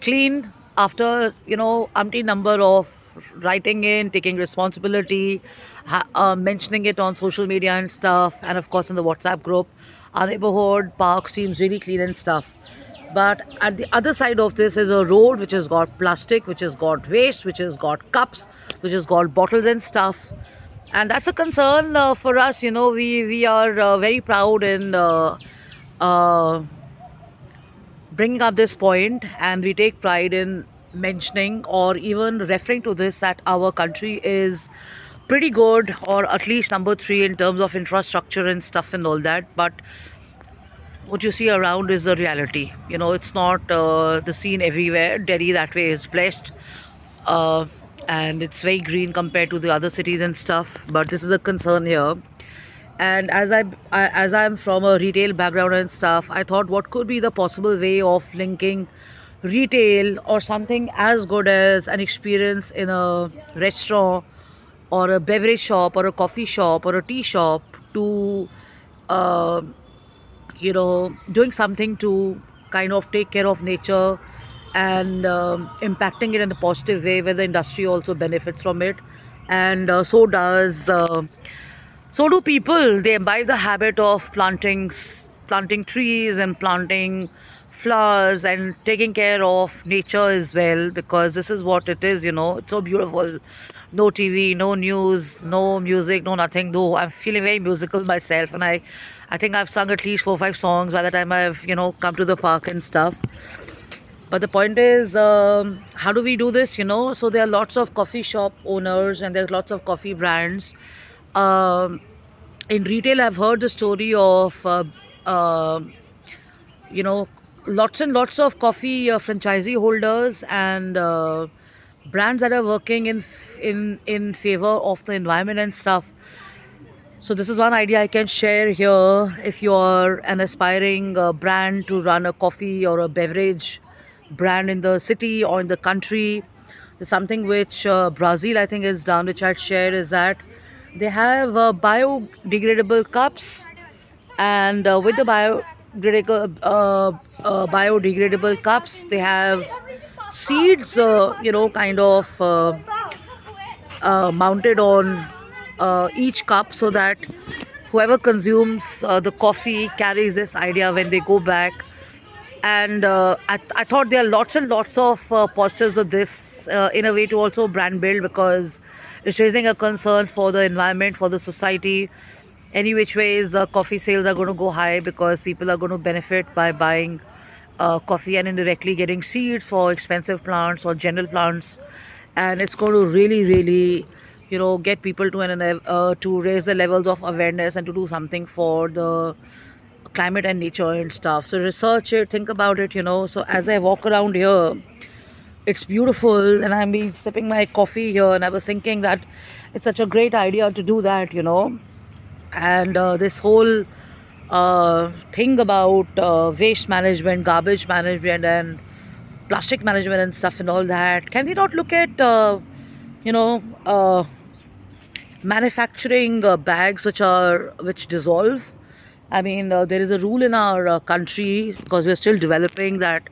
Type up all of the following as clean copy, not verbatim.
clean after umpteen number of writing in, taking responsibility, mentioning it on social media and stuff, and of course in the WhatsApp group. Our neighborhood park seems really clean and stuff. But at the other side of this is a road which has got plastic, which has got waste, which has got cups, which has got bottles and stuff. And that's a concern for us. We are very proud in uh, bringing up this point, and we take pride in mentioning or even referring to this, that our country is pretty good, or at least number three in terms of infrastructure and stuff and all that. But what you see around is the reality. It's not the scene everywhere. Delhi that way is blessed, uh, and it's very green compared to the other cities and stuff. But this is a concern here. And as I'm from a retail background and stuff, I thought what could be the possible way of linking retail or something as good as an experience in a restaurant or a beverage shop or a coffee shop or a tea shop to uh, doing something to kind of take care of nature and impacting it in a positive way where the industry also benefits from it. And so do people. They imbibe the habit of planting trees and planting flowers and taking care of nature as well, because this is what it is. It's so beautiful. No TV, no news, no music, no nothing. Though I'm feeling very musical myself, and I think I've sung at least 4 or 5 songs by the time I've come to the park and stuff. But the point is, how do we do this? So there are lots of coffee shop owners and there's lots of coffee brands. Um, in retail, I've heard the story of uh, you know lots and lots of coffee franchisee holders and brands that are working in favor of the environment and stuff. So this is one idea I can share here. If you're an aspiring brand to run a coffee or a beverage brand in the city or in the country, there's something which Brazil I think has done, which I'd share, is that they have biodegradable cups, and with the biodegradable cups, they have seeds, kind of mounted on each cup, so that whoever consumes the coffee carries this idea when they go back. And I thought there are lots and lots of positives of this, in a way to also brand build, because it's raising a concern for the environment, for the society. Any which ways, coffee sales are going to go high because people are going to benefit by buying coffee and indirectly getting seeds for expensive plants or general plants. And it's going to really, really, get people to raise the levels of awareness and to do something for the climate and nature and stuff. So research it, think about it. So as I walk around here, it's beautiful, and I'm been sipping my coffee here, and I was thinking that it's such a great idea to do that. And this whole thing about waste management, garbage management, and plastic management and stuff and all that. Can we not look at you know manufacturing bags which dissolve? I mean, there is a rule in our country, because we're still developing, that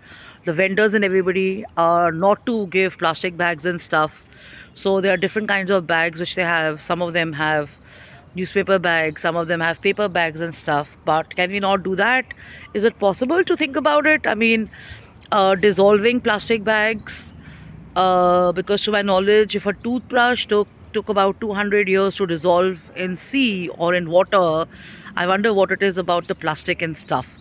the vendors and everybody are not to give plastic bags and stuff. So there are different kinds of bags which they have. Some of them have newspaper bags, some of them have paper bags and stuff. But can we not do that? Is it possible to think about it? I mean, dissolving plastic bags, because to my knowledge, if a toothbrush took about 200 years to dissolve in sea or in water, I wonder what it is about the plastic and stuff.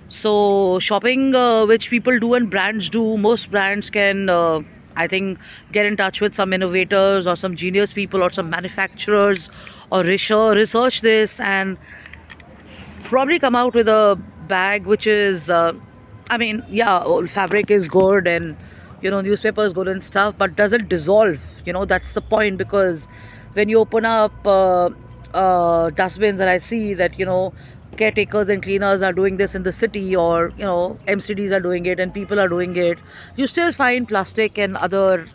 So shopping, which people do and brands do, most brands can, I think, get in touch with some innovators or some genius people or some manufacturers, or research this and probably come out with a bag which is, I mean, yeah, fabric is good, and newspaper is good and stuff, but doesn't dissolve. That's the point, because when you open up dustbins, and I see that caretakers and cleaners are doing this in the city, or MCDs are doing it and people are doing it, you still find plastic and other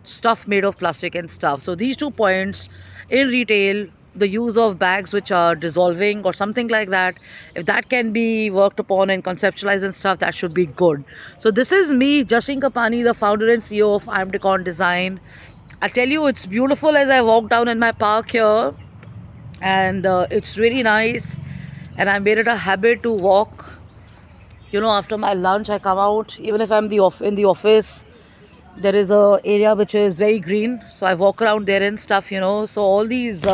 stuff made of plastic and stuff. So these 2 points in retail, the use of bags which are dissolving or something like that, if that can be worked upon and conceptualized and stuff, that should be good. So this is me, Jashin Kapani, the founder and CEO of I'm Decon Design. I tell you, it's beautiful as I walk down in my park here, and it's really nice. And I made it a habit to walk. After my lunch, I come out. Even if I'm in the office, there is a area which is very green, so I walk around there and stuff. So all these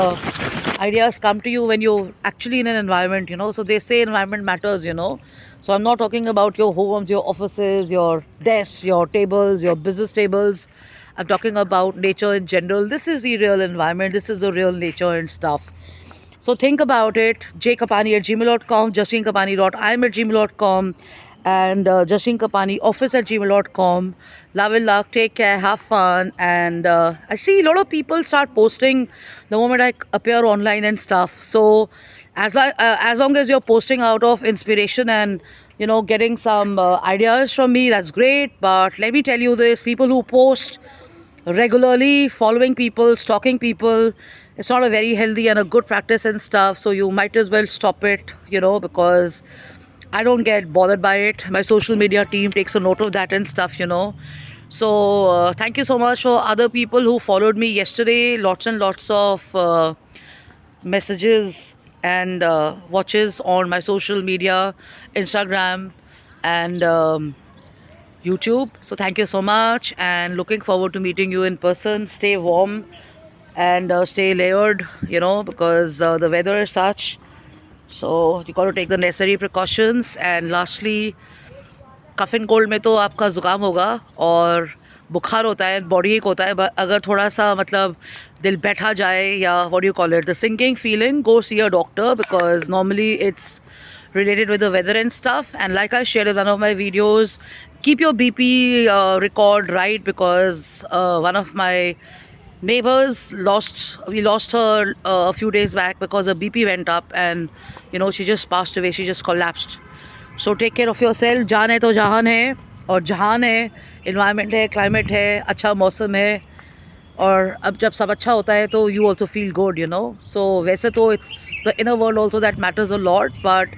ideas come to you when you're actually in an environment. So they say environment matters. So I'm not talking about your homes, your offices, your desks, your tables, your business tables. I'm talking about nature in general. This is the real environment, this is the real nature and stuff. So think about it. jkapani@gmail.com, justine.kapani.im@gmail.com, and Justine Kapani office@gmail.com. Love and luck. Take care. Have fun. And I see a lot of people start posting the moment I appear online and stuff. So as long as you're posting out of inspiration and getting some ideas from me, that's great. But let me tell you this: people who post regularly, following people, stalking people, it's not a very healthy and a good practice and stuff. So you might as well stop it, because I don't get bothered by it. My social media team takes a note of that and stuff. So thank you so much for other people who followed me yesterday. Lots and lots of messages and watches on my social media, Instagram and YouTube. So thank you so much, and looking forward to meeting you in person. Stay warm and stay layered, because the weather is such. So you got to take the necessary precautions. And lastly, cough and cold में तो आपका ज़ुकाम होगा और बुखार होता है, body एक होता है, अगर थोड़ा सा मतलब दिल बैठा जाए या what you call it, the sinking feeling, go see a doctor, because normally it's related with the weather and stuff. And like I shared in one of my videos, keep your BP record right, because one of my neighbors we lost her a few days back because her BP went up, and she just passed away, she just collapsed. So take care of yourself. जान है तो जहान है, और जहान है environment है, climate है, अच्छा मौसम है, और अब जब सब अच्छा होता है तो you also feel good. So वैसे तो it's the inner world also that matters a lot. But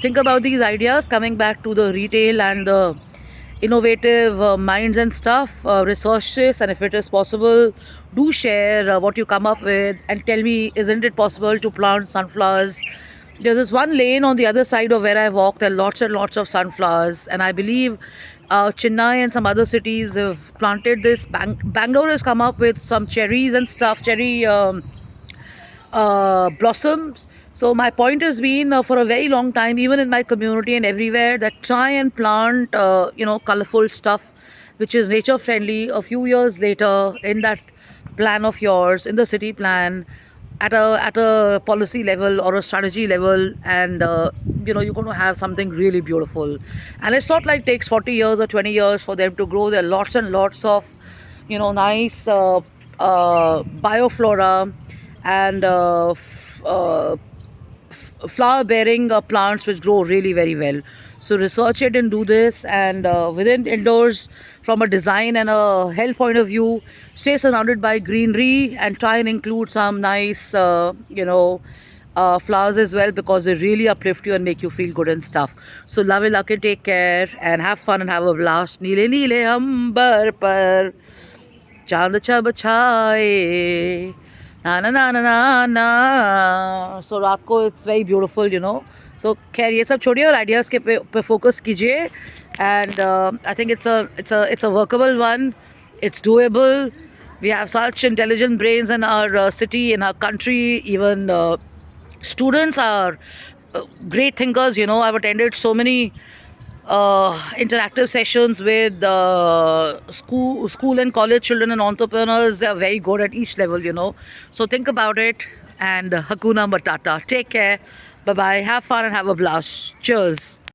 think about these ideas, coming back to the retail and the innovative minds and stuff. Research this, and if it is possible, do share what you come up with and tell me, isn't it possible to plant sunflowers? There's this one lane on the other side of where I walk. There are lots and lots of sunflowers, and I believe Chennai and some other cities have planted this. Bangalore has come up with some cherries and stuff, cherry blossoms. So my point has been, for a very long time, even in my community and everywhere, that try and plant colorful stuff which is nature friendly. A few years later, in that plan of yours, in the city plan, at a policy level or a strategy level, and you're going to have something really beautiful. And it's not like it takes 40 years or 20 years for them to grow. There are lots and lots of nice bioflora and flower bearing plants which grow really very well. So research it and do this. And within indoors, from a design and a health point of view, stay surrounded by greenery and try and include some nice flowers as well, because they really uplift you and make you feel good and stuff. So love it, luck it, take care and have fun and have a blast. नीले नीले अंबर पर चांद छब छाए, na na na na na na. So रात को it's very beautiful. So खैर ये सब छोड़िए और ideas के पे focus कीजिए. And I think it's a workable one. It's doable. We have such intelligent brains in our city, in our country. Even students are great thinkers. I've attended so many interactive sessions with school and college children and entrepreneurs. They are very good at each level. So think about it, and Hakuna Matata. Take care. Bye bye. Have fun and have a blast. Cheers.